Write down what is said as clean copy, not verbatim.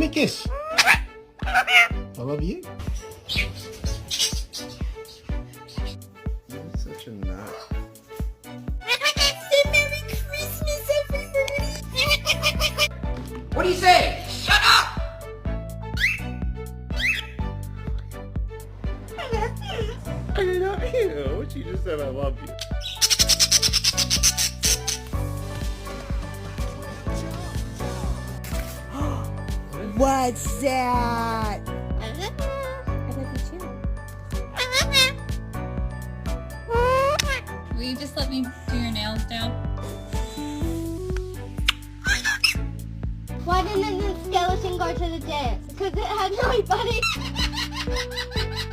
Give me a kiss. I love you. You're such a nut. Merry Christmas, everybody! What do you say? Shut up! I love you. She just said I love you. What's that? I love you too. Will you just let me do your nails down? Why didn't the skeleton go to the dance? Because it had no body.